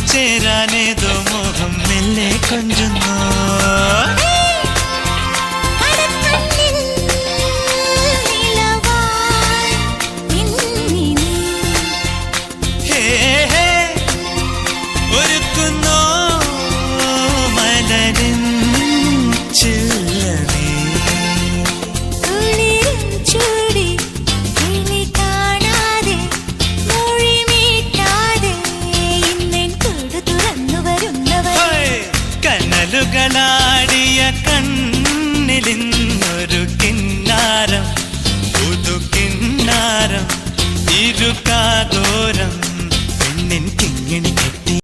ചേരാനേതോ മോഹം മെല്ലെ കൊഞ്ചുന്നു. ഒരുക്കുന്നോ മലരിൻ ചില്ലണി കനലുകളാടിയ കണ്ണിലിന്നൊരു കിന്നാരം പുതു കിന്നാരം ഇരുകാതോരം